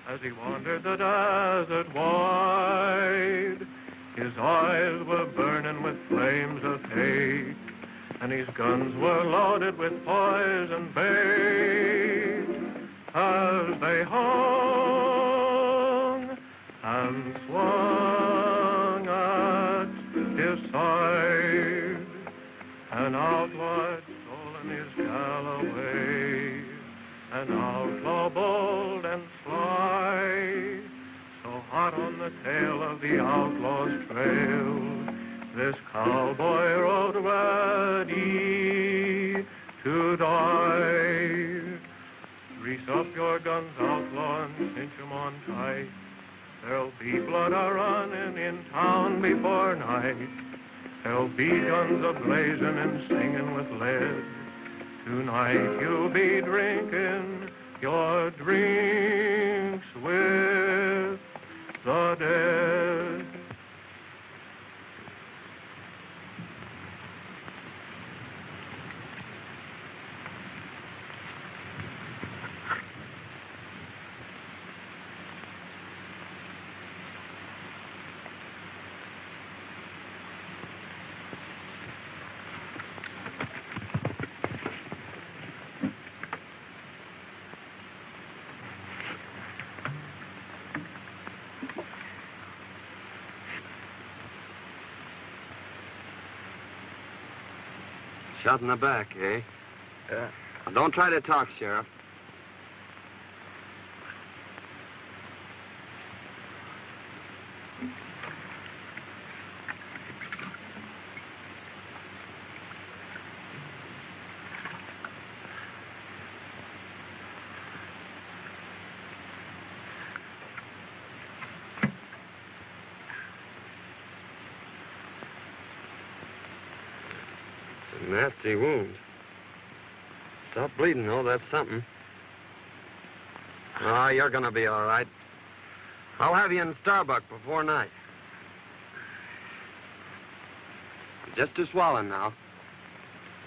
As he wandered the desert wide, his eyes were burning with flames of hate, and his guns were loaded with poison bait. As they hung and swung at his side, an outlaw had stolen his Galloway, an outlaw bold and sly, so hot on the tail of the outlaw's trail, this cowboy rode ready to die. Grease up your guns, outlaw, and cinch 'em on tight. There'll be blood a-running in town before night. There'll be guns a-blazing and singing with lead. Tonight you'll be drinking your drinks with the dead. Shot in the back, eh? Yeah. Well, don't try to talk, Sheriff. Nasty wound. Stop bleeding, though. That's something. Oh, you're gonna be all right. I'll have you in Starbuck before night. Just a swallowing now.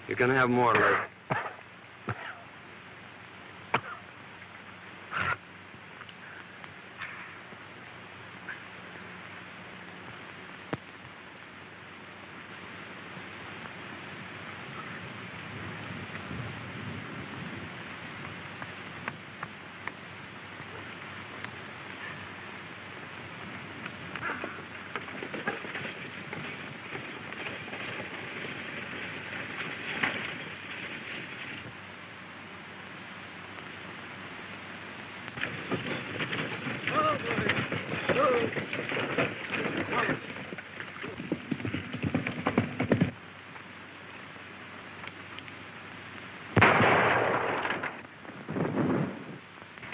You can have more later.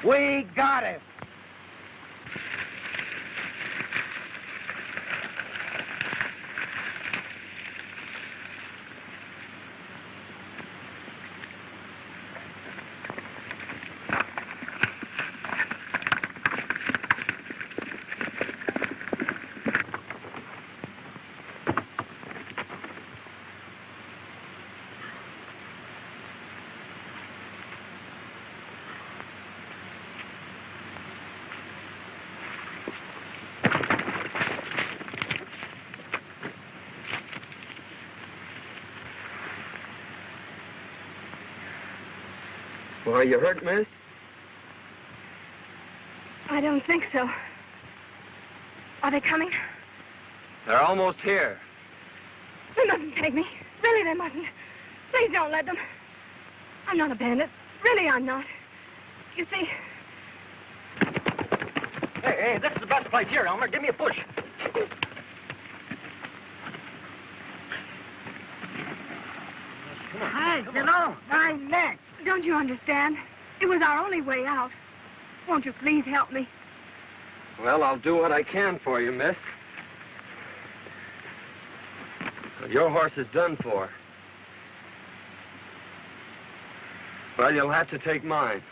We got it. Well, are you hurt, miss? I don't think so. Are they coming? They're almost here. They mustn't take me. Really, they mustn't. Please don't let them. I'm not a bandit. Really, I'm not. You see... Hey, this is the best place here, Elmer. Give me a push. Hey, get on. My neck. Don't you understand? It was our only way out. Won't you please help me? Well, I'll do what I can for you, miss. But your horse is done for. Well, you'll have to take mine.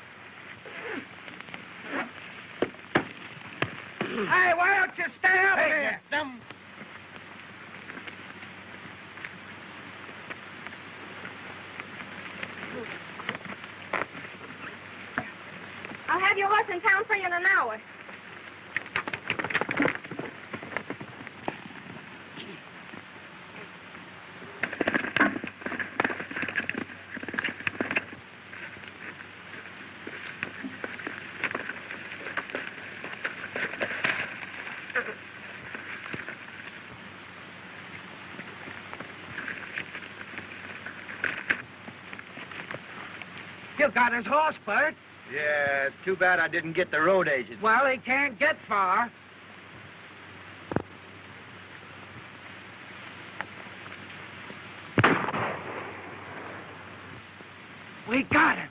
Hey, why don't you stay up here? I'll have your horse in town for you in an hour. You got his horse, Bert. Yeah, it's too bad I didn't get the road agent. Well, he can't get far. We got him.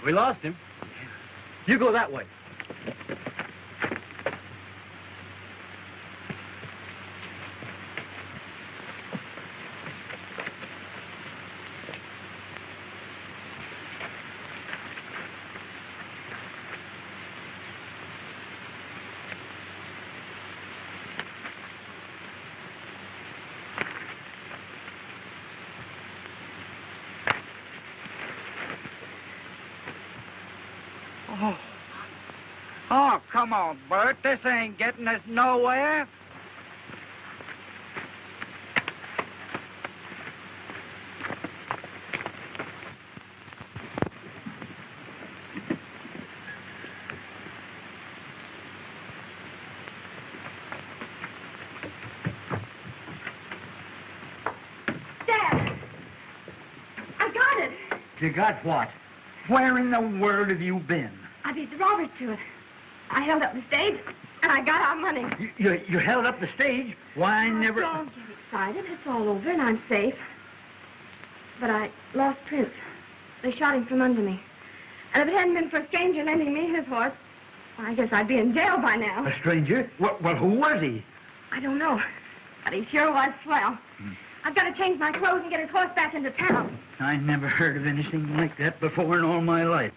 We lost him. You go that way. Oh, come on, Bert. This ain't getting us nowhere. Dad! I got it! You got what? Where in the world have you been? I beat the robbers to it. I held up the stage, and I got our money. You held up the stage? Why, I never... Don't get excited. It's all over, and I'm safe. But I lost Prince. They shot him from under me. And if it hadn't been for a stranger lending me his horse, I guess I'd be in jail by now. A stranger? Well, who was he? I don't know. But he sure was swell. I've got to change my clothes and get his horse back into town. I never heard of anything like that before in all my life.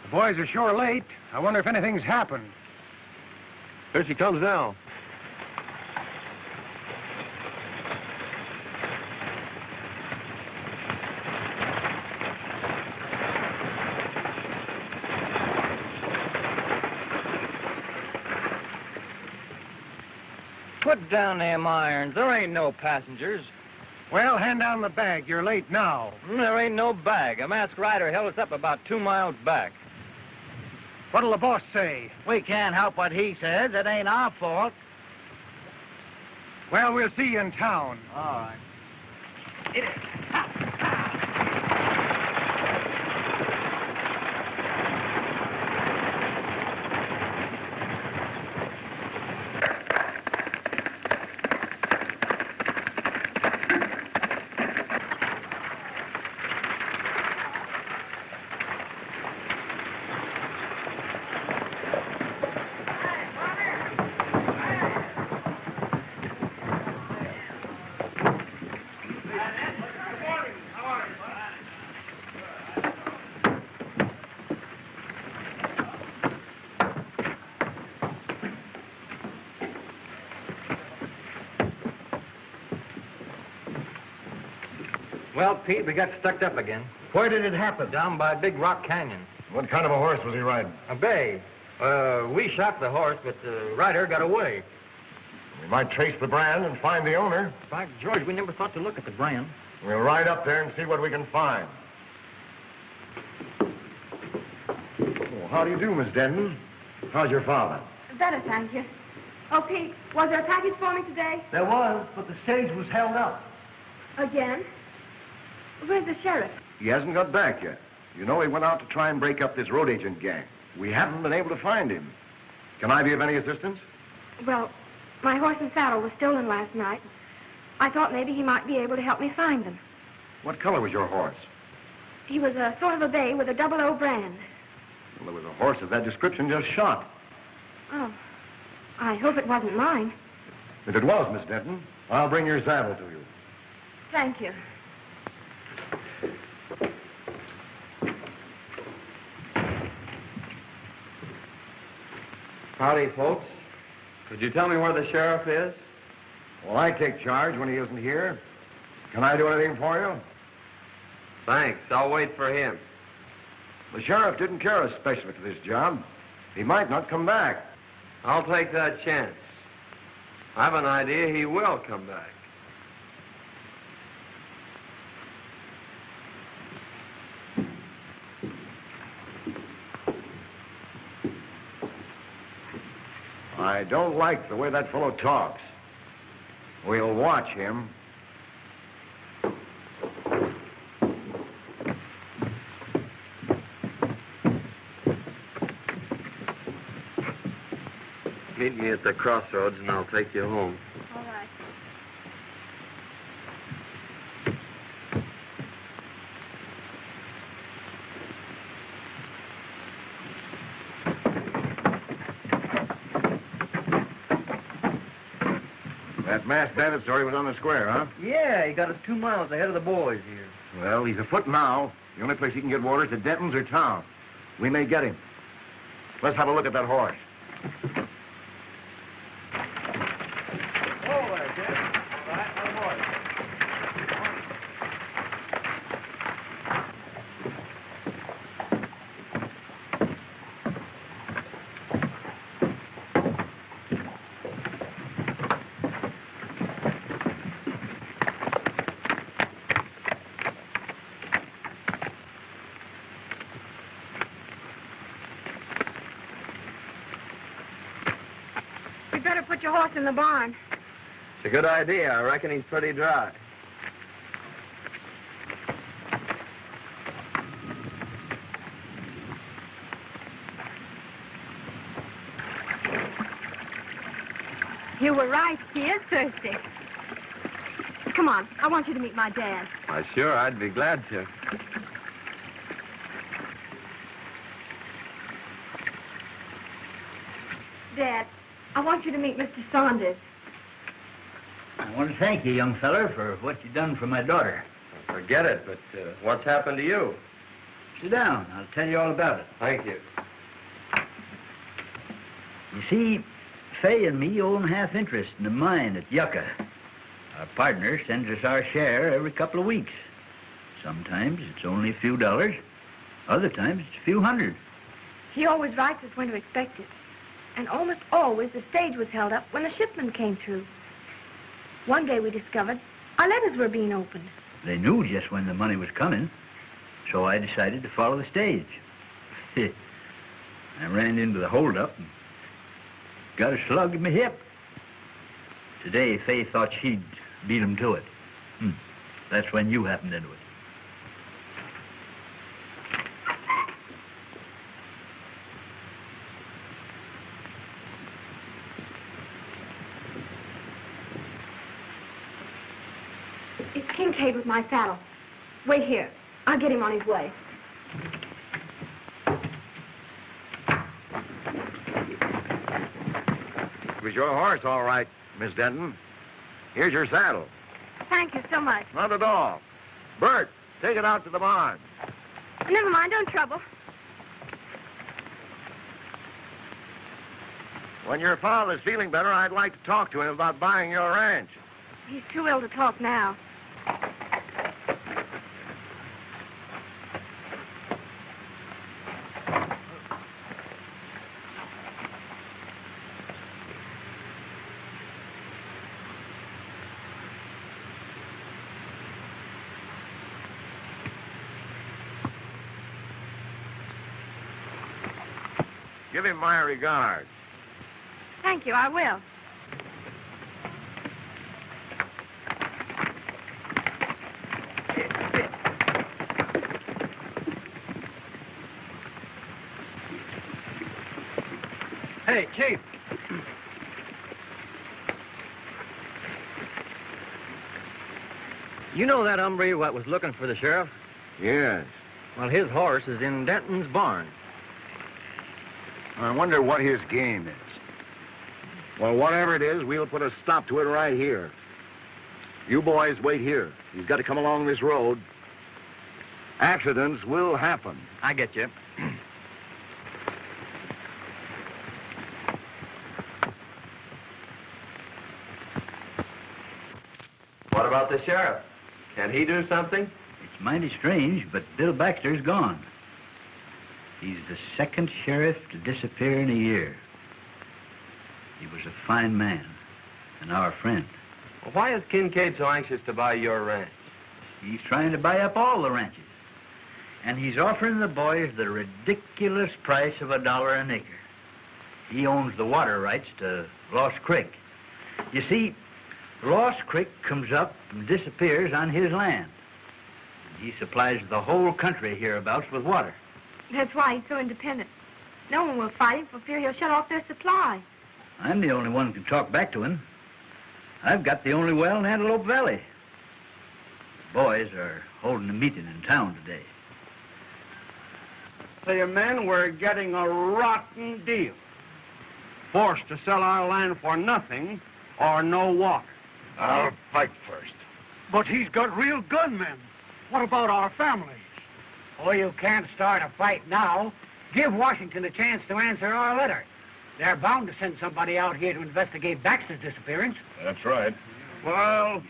The boys are sure late. I wonder if anything's happened. Here she comes now. Put down them irons. There ain't no passengers. Well, hand down the bag. You're late now. There ain't no bag. A masked rider held us up about 2 miles back. What'll the boss say? We can't help what he says. It ain't our fault. Well, we'll see you in town. All right. Well, Pete, we got stuck up again. Where did it happen? Down by Big Rock Canyon. What kind of a horse was he riding? A bay. We shot the horse, but the rider got away. We might trace the brand and find the owner. By George, we never thought to look at the brand. We'll ride up there and see what we can find. Oh, how do you do, Miss Denton? How's your father? Better, thank you. Oh, Pete, was there a package for me today? There was, but the stage was held up. Again? Where's the sheriff? He hasn't got back yet. You know, he went out to try and break up this road agent gang. We haven't been able to find him. Can I be of any assistance? Well, my horse and saddle was stolen last night. I thought maybe he might be able to help me find them. What color was your horse? He was a sort of a bay with a 00 brand. Well, there was a horse of that description just shot. Oh, I hope it wasn't mine. If it was, Miss Denton, I'll bring your saddle to you. Thank you. Howdy, folks. Could you tell me where the sheriff is? Well, I take charge when he isn't here. Can I do anything for you? Thanks. I'll wait for him. The sheriff didn't care especially for this job. He might not come back. I'll take that chance. I've an idea he will come back. I don't like the way that fellow talks. We'll watch him. Meet me at the crossroads and I'll take you home. All right. That masked bandit story was on the square, huh? Yeah, he got us 2 miles ahead of the boys here. Well, he's afoot now. The only place he can get water is at Denton's or town. We may get him. Let's have a look at that horse. You'd better put your horse in the barn. It's a good idea. I reckon he's pretty dry. You were right. He is thirsty. Come on. I want you to meet my dad. Why, sure, I'd be glad to. Dad, I want you to meet Mr. Saunders. I want to thank you, young feller, for what you've done for my daughter. Forget it, but what's happened to you? Sit down. I'll tell you all about it. Thank you. You see, Fay and me own half interest in the mine at Yucca. Our partner sends us our share every couple of weeks. Sometimes it's only a few dollars. Other times it's a few hundred. He always writes us when to expect it. And almost always the stage was held up when the shipment came through. One day we discovered our letters were being opened. They knew just when the money was coming, so I decided to follow the stage. I ran into the holdup and got a slug in my hip. Today, Fay thought she'd beat him to it. That's when you happened into it. It's Kincaid with my saddle. Wait here. I'll get him on his way. It was your horse, all right, Miss Denton. Here's your saddle. Thank you so much. Not at all. Bert, take it out to the barn. Never mind, don't trouble. When your father's feeling better, I'd like to talk to him about buying your ranch. He's too ill to talk now. Give him my regards. Thank you, I will. Hey, Chief. You know that hombre what was looking for the sheriff? Yes. Well, his horse is in Denton's barn. I wonder what his game is. Well, whatever it is, we'll put a stop to it right here. You boys wait here. He's got to come along this road. Accidents will happen. I get you. What about the sheriff? Can he do something? It's mighty strange, but Bill Baxter's gone. He's the second sheriff to disappear in a year. He was a fine man and our friend. Well, why is Kincaid so anxious to buy your ranch? He's trying to buy up all the ranches. And he's offering the boys the ridiculous price of $1 an acre. He owns the water rights to Lost Creek. You see, Lost Creek comes up and disappears on his land. He supplies the whole country hereabouts with water. That's why he's so independent. No one will fight him for fear he'll shut off their supply. I'm the only one who can talk back to him. I've got the only well in Antelope Valley. The boys are holding a meeting in town today. The men were getting a rotten deal. Forced to sell our land for nothing or no water. I'll fight first. But he's got real gunmen. What about our families? Oh, you can't start a fight now. Give Washington a chance to answer our letter. They're bound to send somebody out here to investigate Baxter's disappearance. That's right. Well,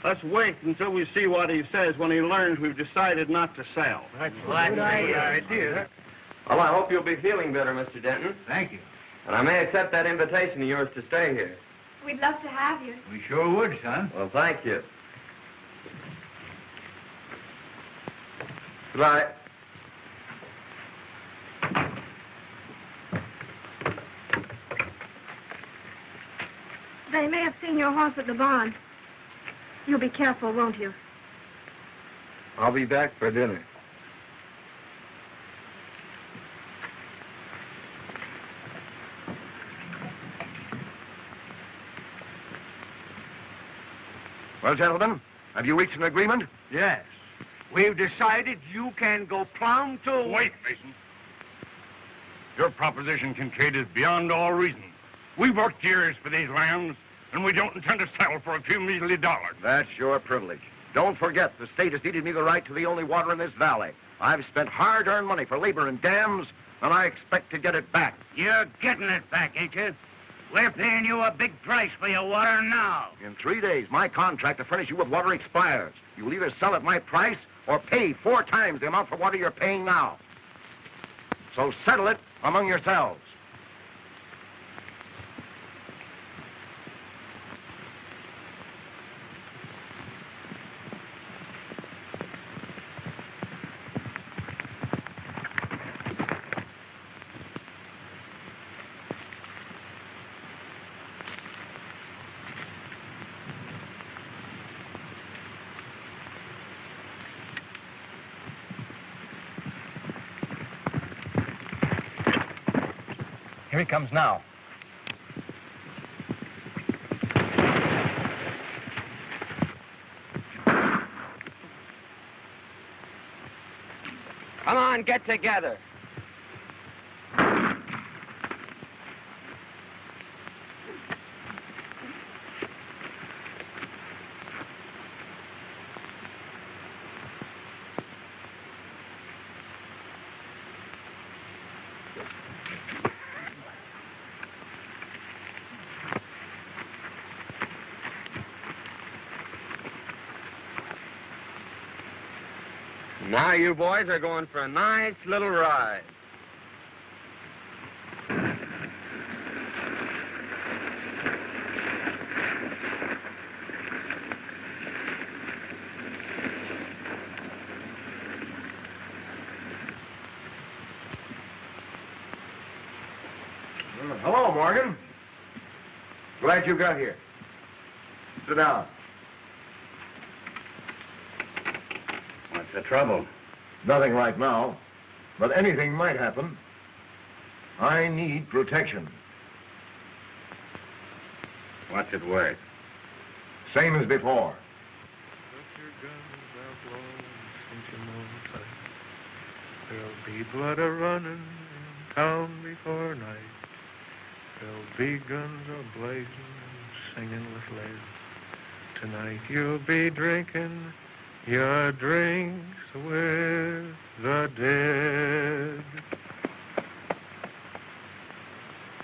let's wait until we see what he says when he learns we've decided not to sell. That's a good idea. Well, I hope you'll be feeling better, Mr. Denton. Thank you. And I may accept that invitation of yours to stay here. We'd love to have you. We sure would, son. Well, thank you. Goodbye. They may have seen your horse at the barn. You'll be careful, won't you? I'll be back for dinner. Well, gentlemen, have you reached an agreement? Yes. We've decided you can go plumb to... Wait, Mason. Your proposition, Kincaid, is beyond all reason. We've worked years for these lands, and we don't intend to settle for a few measly dollars. That's your privilege. Don't forget, the state has ceded me the right to the only water in this valley. I've spent hard-earned money for labor and dams, and I expect to get it back. You're getting it back, ain't you? We're paying you a big price for your water now. In 3 days, my contract to furnish you with water expires. You'll either sell at my price or pay 4 times the amount for water you're paying now. So settle it among yourselves. Here he comes now. Come on, get together. Now you boys are going for a nice little ride. Hello, Morgan. Glad you got here. Sit down. What's the trouble? Nothing right now, but anything might happen. I need protection. What's it worth? Same as before. Put your guns out low and cinch 'em on tight. There'll be blood a-running in town before night. There'll be guns a-blazing and singing with lead. Tonight you'll be drinking your drinks with the dead.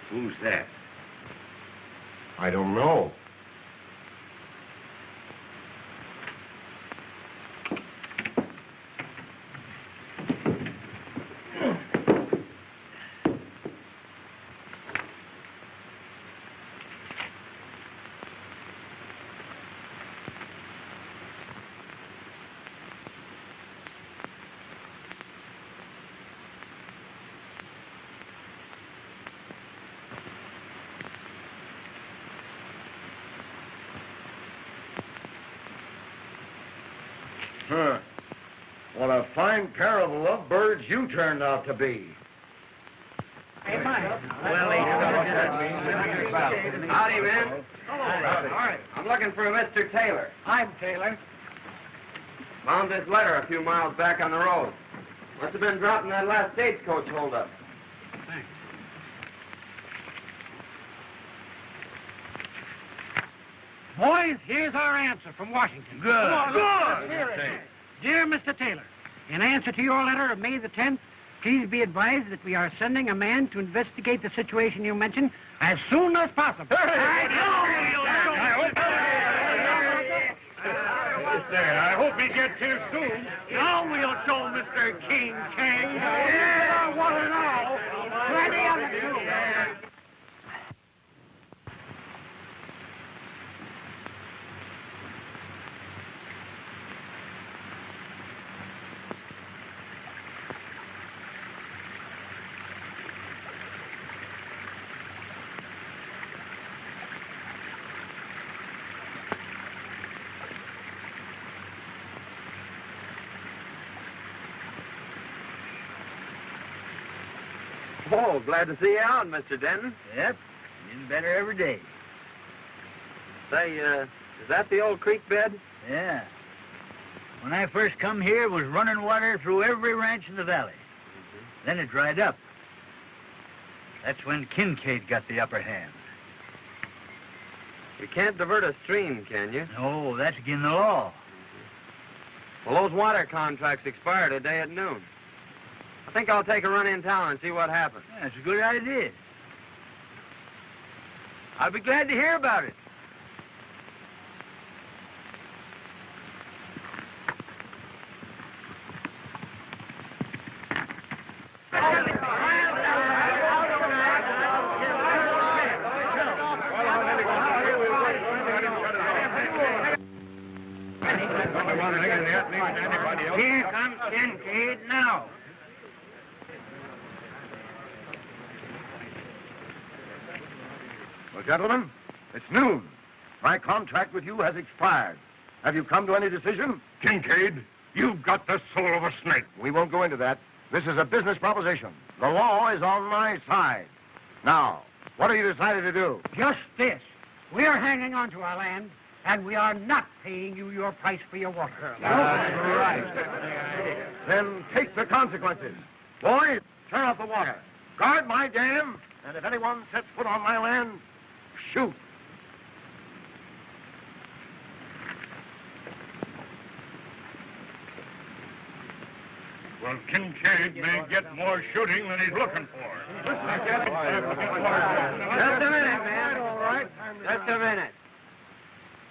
Who's that? I don't know. Huh. What a fine pair of lovebirds you turned out to be. Hey, Mike. Howdy, men. Hello. All right. I'm looking for a Mr. Taylor. I'm Taylor. Found this letter a few miles back on the road. Must have been dropped in that last stagecoach holdup. Thanks. Boys, here's our answer from Washington. Good. Good. Here it is. Dear Mr. Taylor, in answer to your letter of May the 10th, please be advised that we are sending a man to investigate the situation you mentioned as soon as possible. I hope he gets here soon. Now we'll show Mr. King King. Yeah, what and all. Plenty of it, too. Oh, glad to see you out, Mr. Denton. Yep. Getting better every day. Say, is that the old creek bed? Yeah. When I first come here, it was running water through every ranch in the valley. Then it dried up. That's when Kincaid got the upper hand. You can't divert a stream, can you? No, that's against the law. Well, those water contracts expire today at noon. I think I'll take a run in town and see what happens. That's a good idea. I'll be glad to hear about it. Here comes Kincaid now. Well, gentlemen, it's noon. My contract with you has expired. Have you come to any decision? Kincaid, you've got the soul of a snake. We won't go into that. This is a business proposition. The law is on my side. Now, what have you decided to do? Just this. We're hanging on to our land, and we are not paying you your price for your water. That's right. Then take the consequences. Boys, turn off the water. Guard my dam, and if anyone sets foot on my land, shoot. Well, Kincaid may get more shooting than he's looking for. Just a minute, man. All right. Just a minute.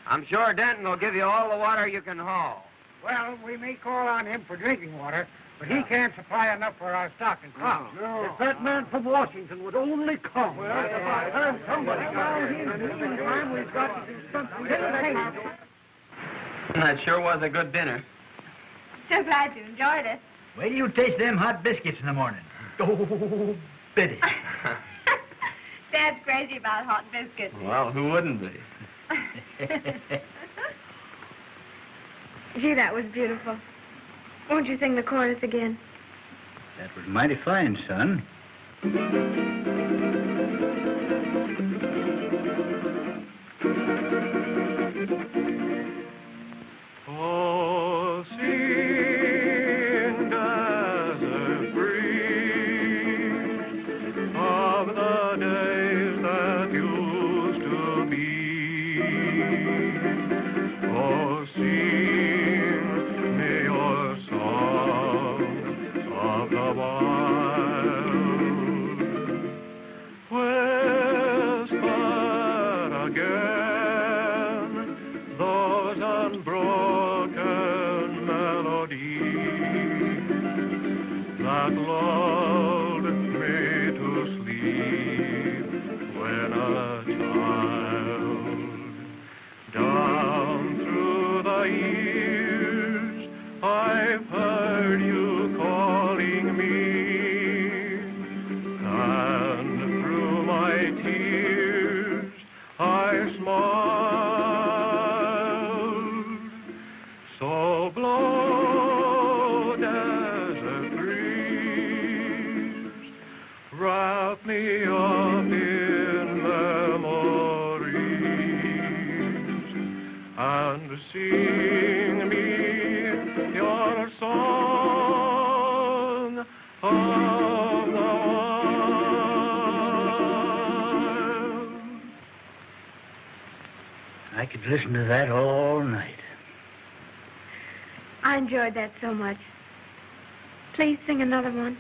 I'm sure Denton will give you all the water you can haul. Well, we may call on him for drinking water, but he can't supply enough for our stock and crop. If that man from Washington would only come. Well, it's about time somebody got here. In the meantime, we've got to do something. That sure was a good dinner. So glad you enjoyed it. Wait till you taste them hot biscuits in the morning. Oh, Biddy. Dad's crazy about hot biscuits. Well, who wouldn't be? Gee, that was beautiful. Won't you sing the chorus again? That was mighty fine, son. Oh, sing, desert breeze, of the days that used to be. Oh, sing me your songs of the wild. Whisper again those unbroken melodies that lulled me to sleep when a child. Down through the years, I've heard you calling me, and through my tears, I smiled. So blow, desert breeze, wrap me up in memories, and sing me your song of the wild. I could listen to that all night. I enjoyed that so much. Please sing another one.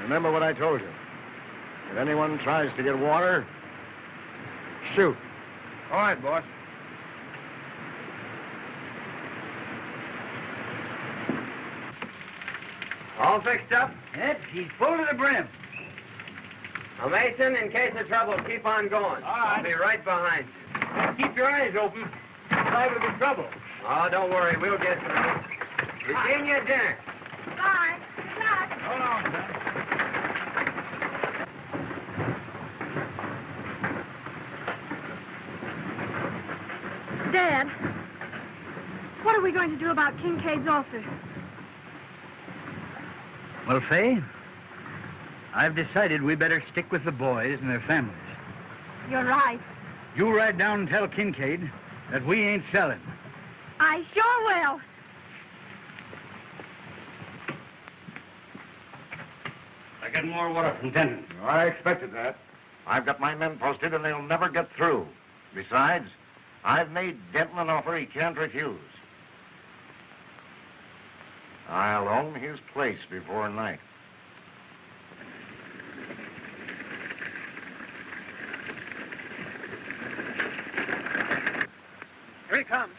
Remember what I told you. If anyone tries to get water, shoot. All right, boss. All fixed up? Yep, he's full to the brim. Now, Mason, in case of trouble, keep on going. I'll be right behind you. Keep your eyes open. Liable to be trouble. Oh, don't worry. We'll get through. Virginia, dinner. Bye. Good luck. Hold on, son. Dad, what are we going to do about Kincaid's offer? Well, Fay, I've decided we better stick with the boys and their families. You're right. You ride down and tell Kincaid that we ain't selling. I sure will. I get more water from Denton. I expected that. I've got my men posted, and they'll never get through. Besides, I've made Denton an offer he can't refuse. I'll own his place before night. Here he comes.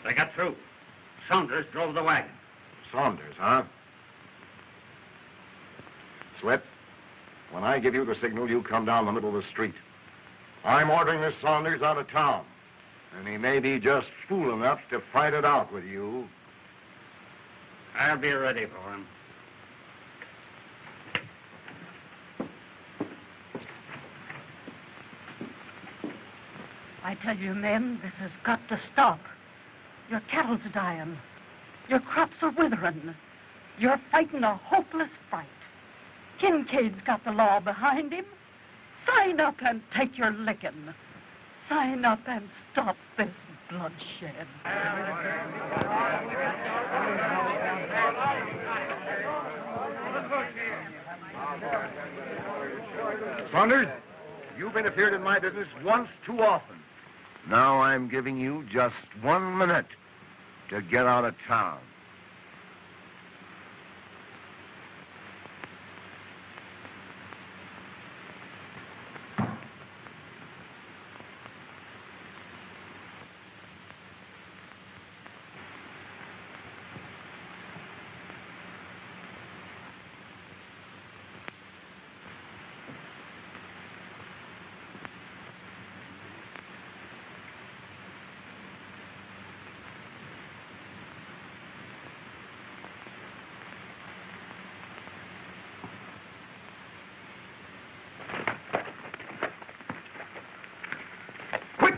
They got through. Saunders drove the wagon. Saunders, huh? Sweat, when I give you the signal, you come down the middle of the street. I'm ordering this Saunders out of town, and he may be just fool enough to fight it out with you. I'll be ready for him. I tell you, men, this has got to stop. Your cattle's dying. Your crops are withering. You're fighting a hopeless fight. Kincaid's got the law behind him. Sign up and take your licking. Sign up and stop this bloodshed. Saunders, you've interfered in my business once too often. Now I'm giving you just 1 minute to get out of town.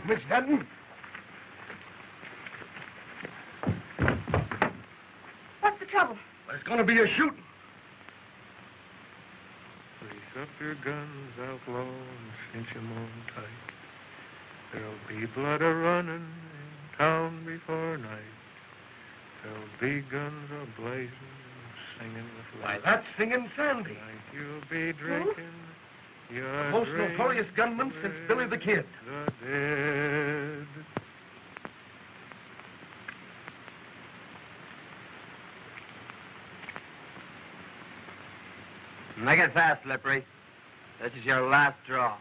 Miss Denton. What's the trouble? There's going to be a shooting. Grease up your guns, outlaw, and cinch 'em on tight. There'll be blood a-running in town before night. There'll be guns a-blazing, singing with Why, light. that's Singin Sandy. Tonight you'll be drinking. The most notorious gunman since Billy the Kid. The dead. Make it fast, Slippery. This is your last draw.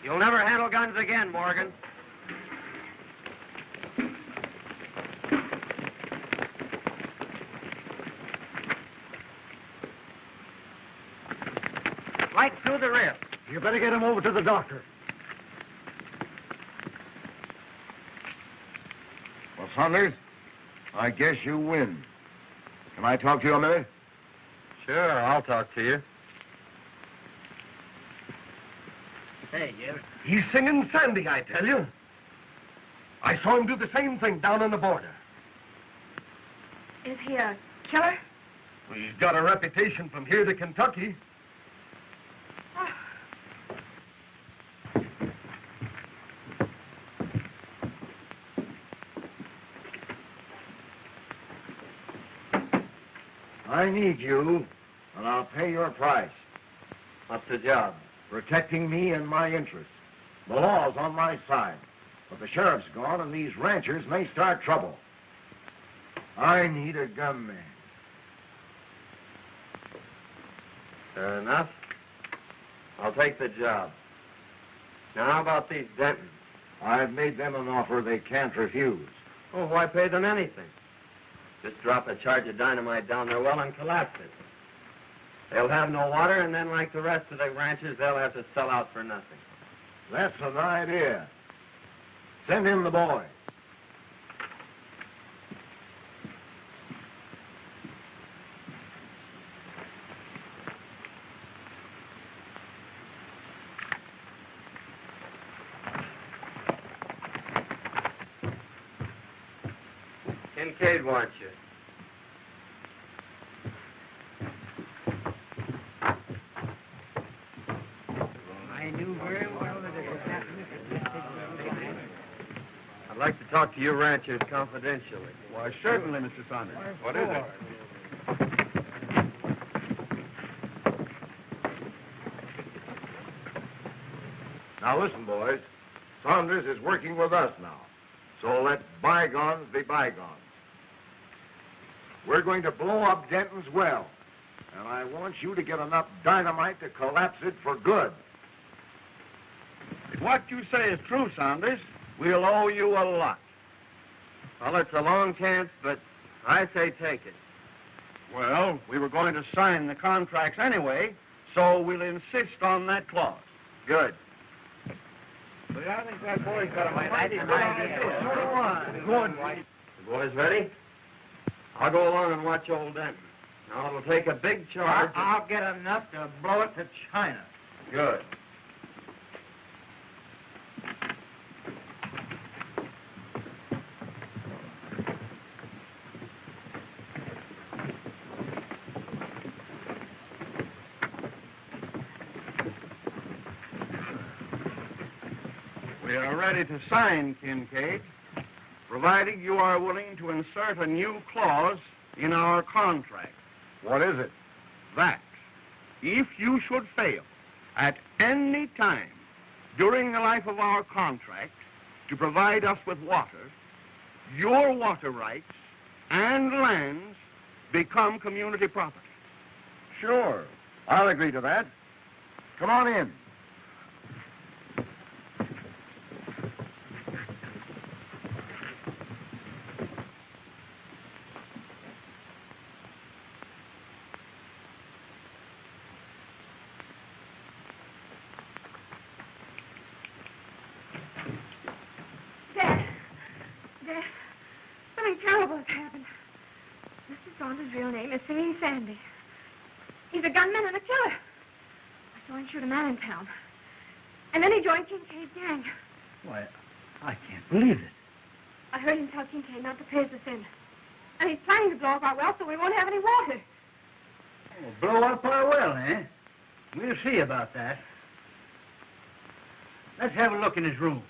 You'll never handle guns again, Morgan. Right through the rib. You better get him over to the doctor. Well, Saunders, I guess you win. Can I talk to you a minute? Sure, I'll talk to you. Hey, Jeff. He's Singin Sandy, I tell you. I saw him do the same thing down on the border. Is he a killer? Well, he's got a reputation from here to Kentucky. I need you, and I'll pay your price. What's the job? Protecting me and my interests. The law's on my side, but the sheriff's gone, and these ranchers may start trouble. I need a gunman. Fair enough. I'll take the job. Now, how about these Dentons? I've made them an offer they can't refuse. Oh, why pay them anything? Just drop a charge of dynamite down their well and collapse it. They'll have no water, and then, like the rest of the ranchers, they'll have to sell out for nothing. That's an idea. Send in the boy. Kincaid wants you. I knew very well that it was happening. I'd like to talk to you ranchers confidentially. Why, certainly, Mr. Saunders. What is it? Now listen, boys. Saunders is working with us now. So let bygones be bygones. We're going to blow up Denton's well. And I want you to get enough dynamite to collapse it for good. If what you say is true, Saunders, we'll owe you a lot. Well, it's a long chance, but I say take it. Well, we were going to sign the contracts anyway, so we'll insist on that clause. Good. But I think that boy's got a mighty good idea. So do I. Good. The boys ready? I'll go along and watch old Denton. Now, it'll take a big charge. I'll get enough to blow it to China. Good. We are ready to sign, Kincaid, provided you are willing to insert a new clause in our contract. What is it? That if you should fail at any time during the life of our contract to provide us with water, your water rights and lands become community property. Sure. I'll agree to that. Come on in. Dad, something terrible has happened. Mr. Saunders' real name is Singin Sandy. He's a gunman and a killer. I saw him shoot a man in town. And then he joined Kincaid's gang. Why, I can't believe it. I heard him tell Kincaid not to pay us in. And he's planning to blow up our well so we won't have any water. Oh, blow up our well, eh? We'll see about that. Let's have a look in his room.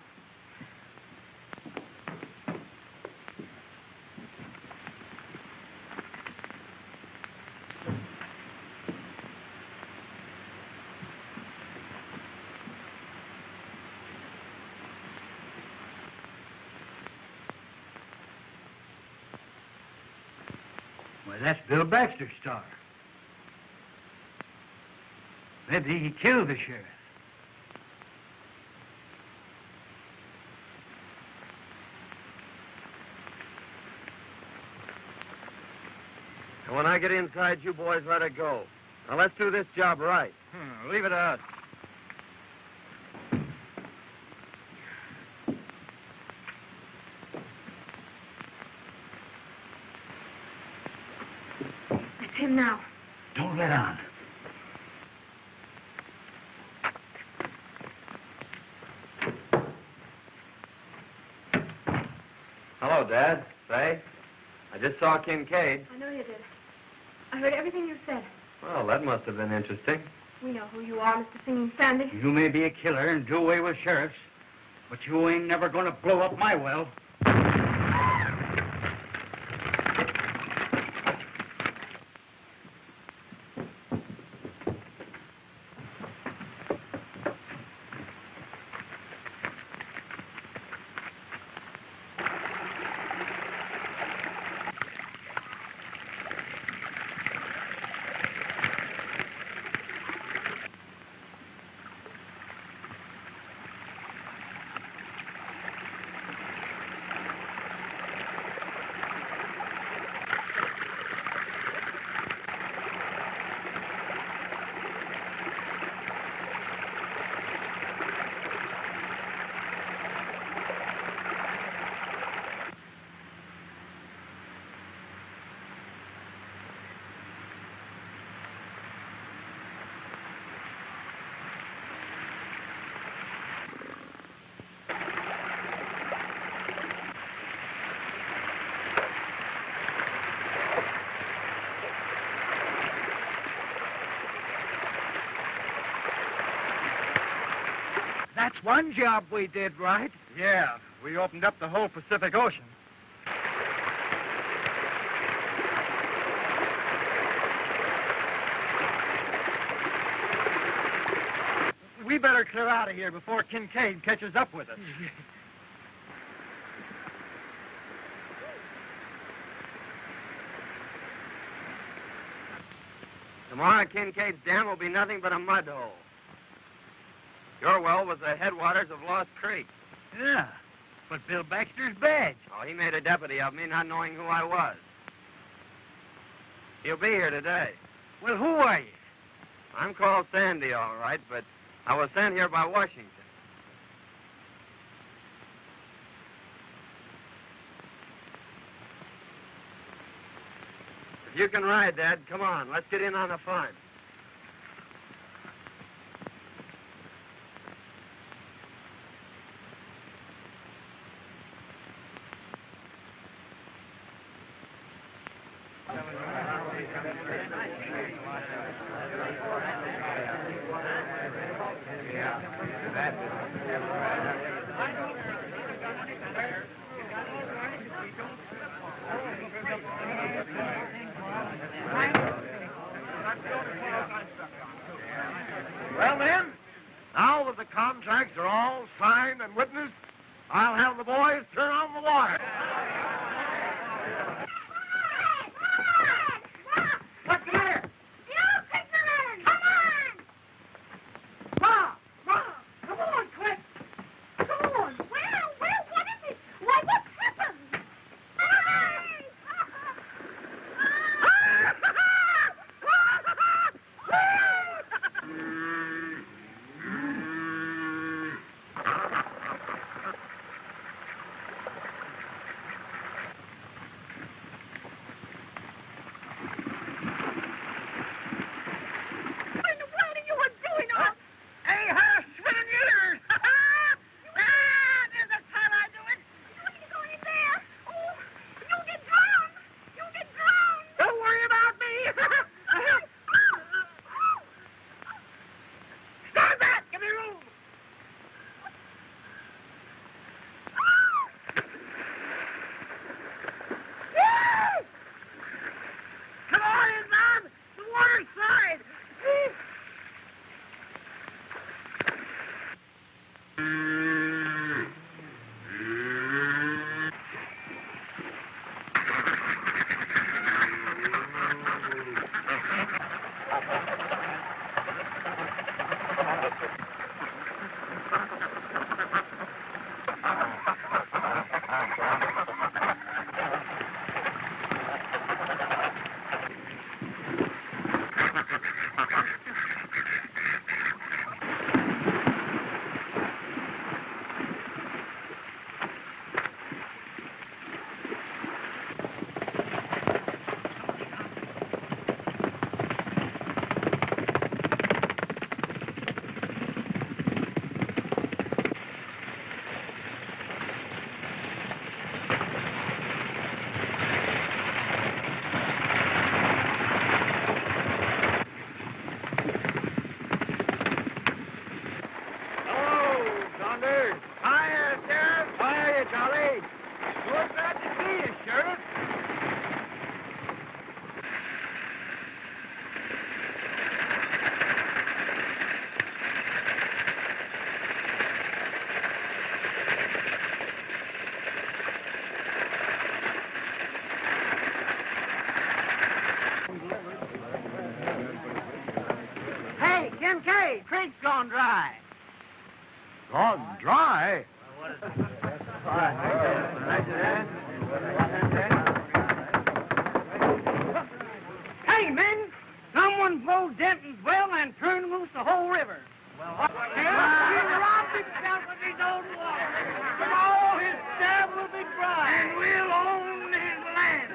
Why, that's Bill Baxter's star. Maybe he killed the sheriff. And when I get inside, you boys let it go. Now, let's do this job right. Leave it to us. It's him now. Don't let on. Hello, Dad. Say, I just saw Kincaid. I know you did. I heard everything you said. Well, that must have been interesting. We know who you are, Mr. Singing Sandy. You may be a killer and do away with sheriffs, but you ain't never gonna blow up my well. That's one job we did right. Yeah, we opened up the whole Pacific Ocean. We better clear out of here before Kincaid catches up with us. The Tomorrow, Kincaid's dam will be nothing but a mud hole. Your well was the headwaters of Lost Creek. Yeah, but Bill Baxter's badge. Oh, he made a deputy of me, not knowing who I was. He'll be here today. Well, who are you? I'm called Sandy, all right, but I was sent here by Washington. If you can ride, Dad, come on. Let's get in on the fun. Well, then, now that the contracts are all signed and witnessed, I'll have the boys turn on the water. What's the matter? You fishermen! Come on! Ma! Come on, quick! Come on! Well, what is it? Why, what's happened? What in the world are you doing? Hey, how swimming years! There's a time I do it. You need to go in there. Oh, you'll get drowned. You'll get drowned. Don't worry about me! Stand back! Give me room! Come on in, Mom! The water's side! Hey, Kincaid, creek's gone dry. Gone dry? Hey, men, someone pulled Denton's well and turned loose the whole river. Well, he robbed himself of his own water. But all his dam will be dry. And we'll own his land.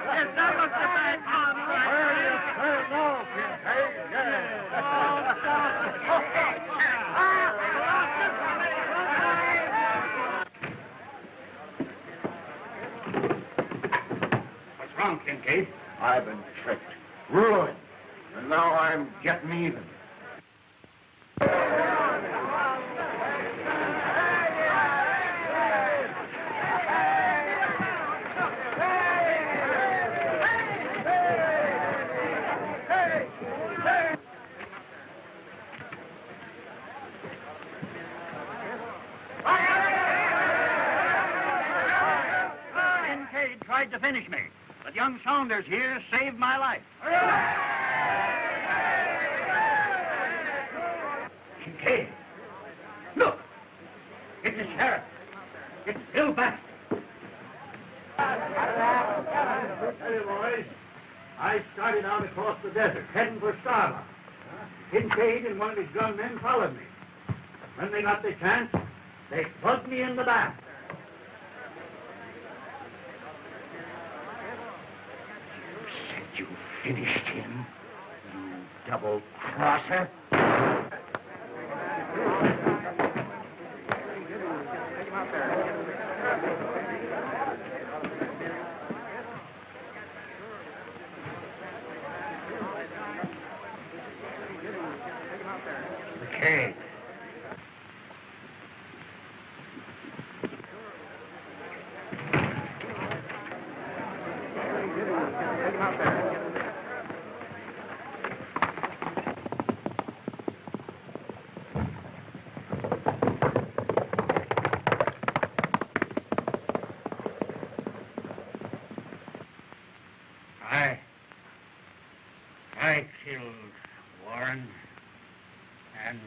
Yes, that was the bad part. Where do you turn now, Kincaid? What's wrong, Kincaid? I've been tricked, ruined, and now I'm getting even. Kincaid tried to finish me, but young Saunders here saved my life. Kincaid! Look! It's the sheriff! It's Bill Baxter! Hey, boys. I started out across the desert, heading for Starbucks. Kincaid and one of his gunmen followed me. When they got the chance, they plugged me in the back. You finished him, you double-crosser. Okay. I killed Warren, and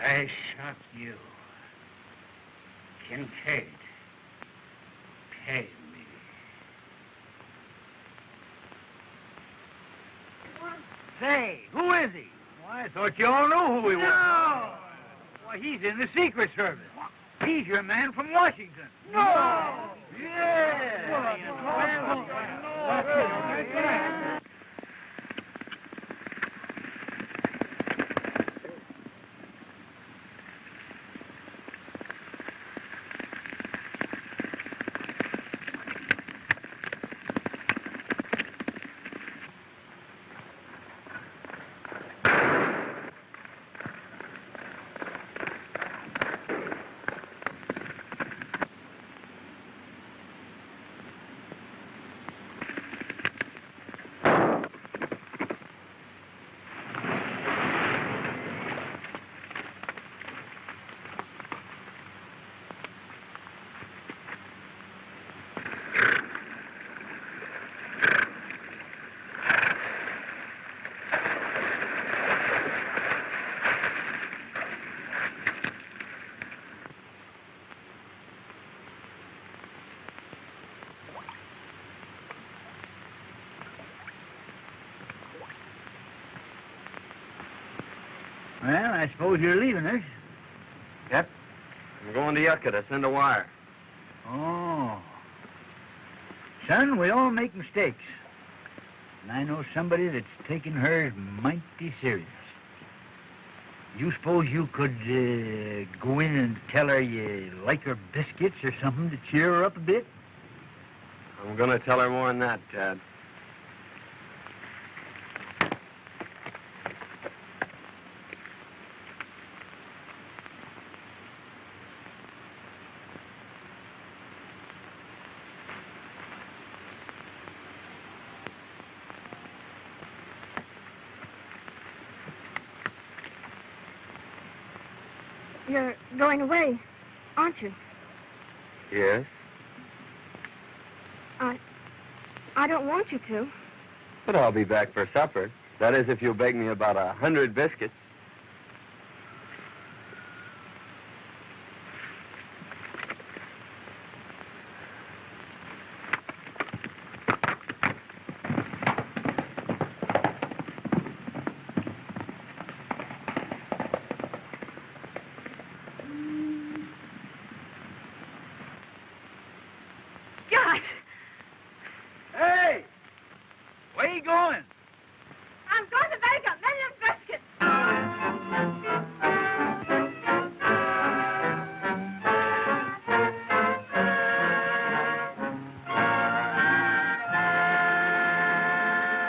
I shot you. Kincaid, pay me. Say, who is he? Why, I thought you all knew who he was. No! Why, he's in the Secret Service. He's your man from Washington. No! Yeah! Well, I suppose you're leaving us. Yep. I'm going to Yucca to send a wire. Oh. Son, we all make mistakes. And I know somebody that's taking hers mighty serious. You suppose you could go in and tell her you like her biscuits or something to cheer her up a bit? I'm going to tell her more than that, Dad. You're going away, aren't you? Yes? I don't want you to. But I'll be back for supper. That is, if you'll bake me about 100 biscuits.